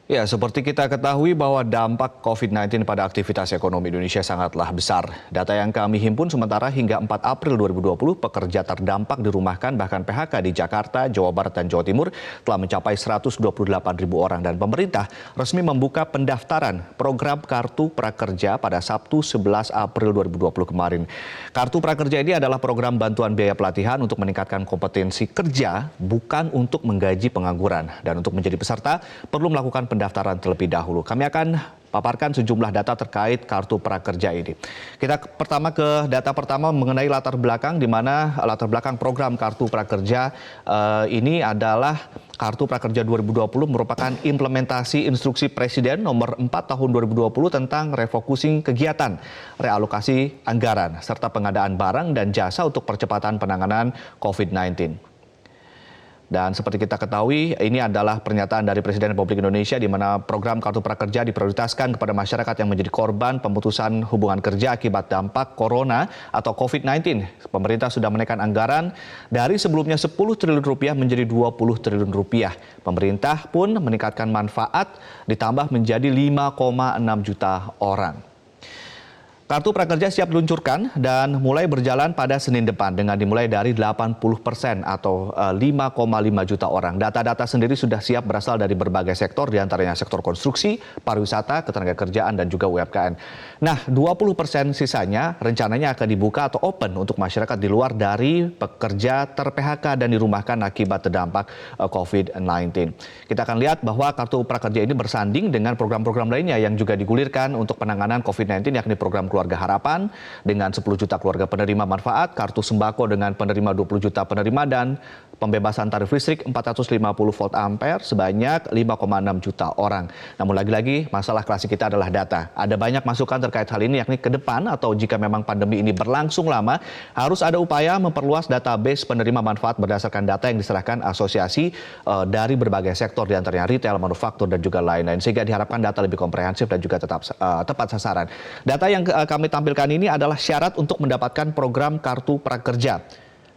Ya, seperti kita ketahui bahwa dampak COVID-19 pada aktivitas ekonomi Indonesia sangatlah besar. Data yang kami himpun sementara hingga 4 April 2020, pekerja terdampak dirumahkan bahkan PHK di Jakarta, Jawa Barat, dan Jawa Timur telah mencapai 128.000 orang. Dan pemerintah resmi membuka pendaftaran program Kartu Prakerja pada Sabtu 11 April 2020 kemarin. Kartu Prakerja ini adalah program bantuan biaya pelatihan untuk meningkatkan kompetensi kerja, bukan untuk menggaji pengangguran. Dan untuk menjadi peserta, perlu melakukan pendaftaran terlebih dahulu. Kami akan paparkan sejumlah data terkait Kartu Prakerja ini. Kita pertama ke data pertama mengenai latar belakang, di mana latar belakang program Kartu Prakerja ini adalah Kartu Prakerja 2020 merupakan implementasi instruksi Presiden nomor 4 tahun 2020 tentang refocusing kegiatan, realokasi anggaran, serta pengadaan barang dan jasa untuk percepatan penanganan COVID-19. Dan seperti kita ketahui, ini adalah pernyataan dari Presiden Republik Indonesia di mana program Kartu Prakerja diprioritaskan kepada masyarakat yang menjadi korban pemutusan hubungan kerja akibat dampak corona atau COVID-19. Pemerintah sudah menaikkan anggaran dari sebelumnya 10 triliun rupiah menjadi 20 triliun rupiah. Pemerintah pun meningkatkan manfaat ditambah menjadi 5,6 juta orang. Kartu Prakerja siap diluncurkan dan mulai berjalan pada Senin depan dengan dimulai dari 80% atau 5,5 juta orang. Data-data sendiri sudah siap berasal dari berbagai sektor, diantaranya sektor konstruksi, pariwisata, ketenagakerjaan, dan juga UMKM. Nah, 20% sisanya rencananya akan dibuka atau open untuk masyarakat di luar dari pekerja ter-PHK dan dirumahkan akibat terdampak COVID-19. Kita akan lihat bahwa Kartu Prakerja ini bersanding dengan program-program lainnya yang juga digulirkan untuk penanganan COVID-19, yakni program Keluarga Harapan dengan 10 juta keluarga penerima manfaat, kartu sembako dengan penerima 20 juta penerima, dan pembebasan tarif listrik 450 volt ampere sebanyak 5,6 juta orang. Namun lagi-lagi masalah klasik kita adalah data. Ada banyak masukan terkait hal ini, yakni ke depan atau jika memang pandemi ini berlangsung lama, harus ada upaya memperluas database penerima manfaat berdasarkan data yang diserahkan asosiasi dari berbagai sektor, diantaranya retail, manufaktur, dan juga lain-lain, sehingga diharapkan data lebih komprehensif dan juga tepat sasaran. Data yang kami tampilkan ini adalah syarat untuk mendapatkan program Kartu Prakerja.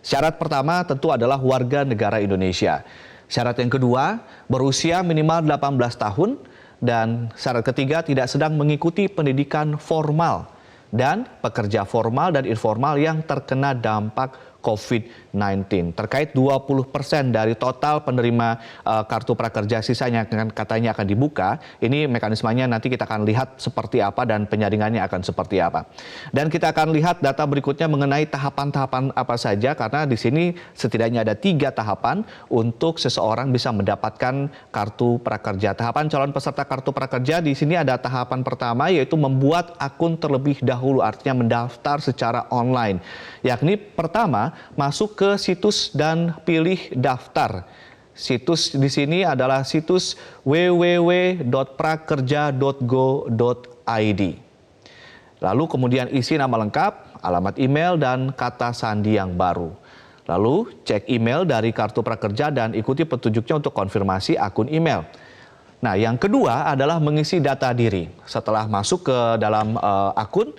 Syarat pertama tentu adalah warga negara Indonesia. Syarat yang kedua, berusia minimal 18 tahun. Dan syarat ketiga, tidak sedang mengikuti pendidikan formal dan pekerja formal dan informal yang terkena dampak COVID-19. Terkait 20% dari total penerima Kartu Prakerja sisanya katanya akan dibuka, ini mekanismenya nanti kita akan lihat seperti apa dan penyaringannya akan seperti apa. Dan kita akan lihat data berikutnya mengenai tahapan-tahapan apa saja, karena di sini setidaknya ada 3 tahapan untuk seseorang bisa mendapatkan Kartu Prakerja. Tahapan calon peserta Kartu Prakerja di sini ada tahapan pertama, yaitu membuat akun terlebih dahulu, artinya mendaftar secara online. Yakni pertama, masuk ke situs dan pilih daftar. Situs di sini adalah situs www.prakerja.go.id. Lalu kemudian isi nama lengkap, alamat email, dan kata sandi yang baru. Lalu cek email dari Kartu Prakerja dan ikuti petunjuknya untuk konfirmasi akun email. Nah, yang kedua adalah mengisi data diri. Setelah masuk ke dalam akun,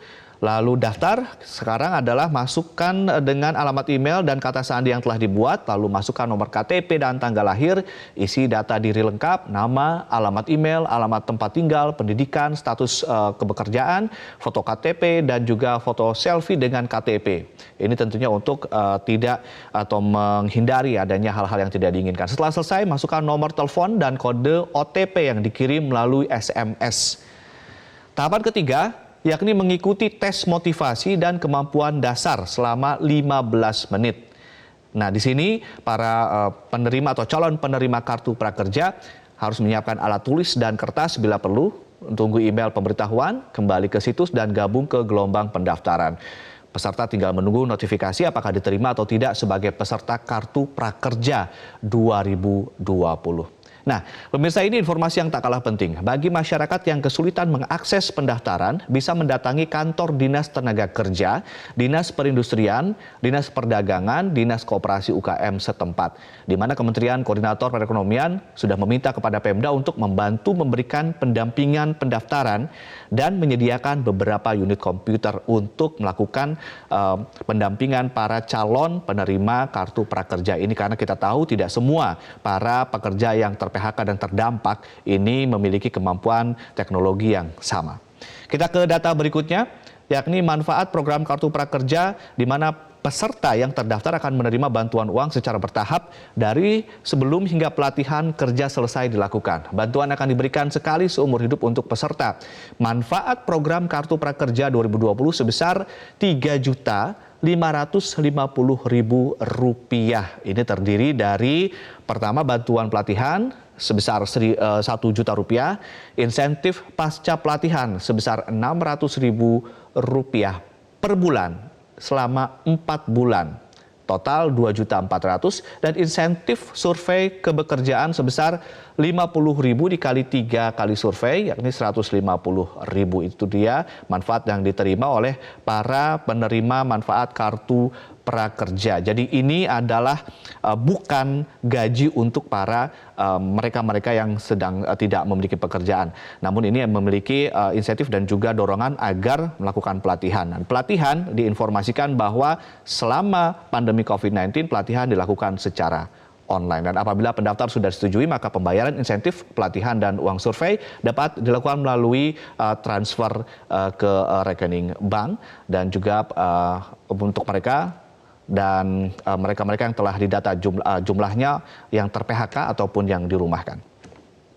lalu daftar, sekarang adalah masukkan dengan alamat email dan kata sandi yang telah dibuat, lalu masukkan nomor KTP dan tanggal lahir, isi data diri lengkap, nama, alamat email, alamat tempat tinggal, pendidikan, status kepekerjaan, foto KTP, dan juga foto selfie dengan KTP. Ini tentunya untuk tidak atau menghindari adanya hal-hal yang tidak diinginkan. Setelah selesai, masukkan nomor telepon dan kode OTP yang dikirim melalui SMS. Tahapan ketiga, yakni mengikuti tes motivasi dan kemampuan dasar selama 15 menit. Nah, di sini para penerima atau calon penerima Kartu Prakerja harus menyiapkan alat tulis dan kertas bila perlu, tunggu email pemberitahuan, kembali ke situs dan gabung ke gelombang pendaftaran. Peserta tinggal menunggu notifikasi apakah diterima atau tidak sebagai peserta Kartu Prakerja 2020. Nah, pemirsa, ini informasi yang tak kalah penting. Bagi masyarakat yang kesulitan mengakses pendaftaran, bisa mendatangi kantor Dinas Tenaga Kerja, Dinas Perindustrian, Dinas Perdagangan, Dinas Koperasi UKM setempat, di mana Kementerian Koordinator Perekonomian sudah meminta kepada Pemda untuk membantu memberikan pendampingan pendaftaran dan menyediakan beberapa unit komputer untuk melakukan pendampingan para calon penerima Kartu Prakerja ini, karena kita tahu tidak semua para pekerja yang ter-PHK dan terdampak ini memiliki kemampuan teknologi yang sama. Kita ke data berikutnya, yakni manfaat program Kartu Prakerja di mana peserta yang terdaftar akan menerima bantuan uang secara bertahap dari sebelum hingga pelatihan kerja selesai dilakukan. Bantuan akan diberikan sekali seumur hidup untuk peserta. Manfaat program Kartu Prakerja 2020 sebesar Rp3.550.000. Ini terdiri dari pertama bantuan pelatihan sebesar Rp1.000.000, insentif pasca pelatihan sebesar Rp600.000 per bulan selama 4 bulan, total Rp2.400.000, dan insentif survei kebekerjaan sebesar Rp50.000 dikali 3 kali survei, yakni Rp150.000. Itu dia manfaat yang diterima oleh para penerima manfaat Kartu Prakerja. Jadi ini adalah bukan gaji untuk para mereka-mereka yang sedang tidak memiliki pekerjaan. Namun ini memiliki insentif dan juga dorongan agar melakukan pelatihan. Dan pelatihan diinformasikan bahwa selama pandemi COVID-19 pelatihan dilakukan secara online. Dan apabila pendaftar sudah disetujui, maka pembayaran insentif pelatihan dan uang survei dapat dilakukan melalui transfer ke rekening bank, dan juga untuk mereka dan mereka-mereka yang telah didata jumlahnya yang ter-PHK ataupun yang dirumahkan.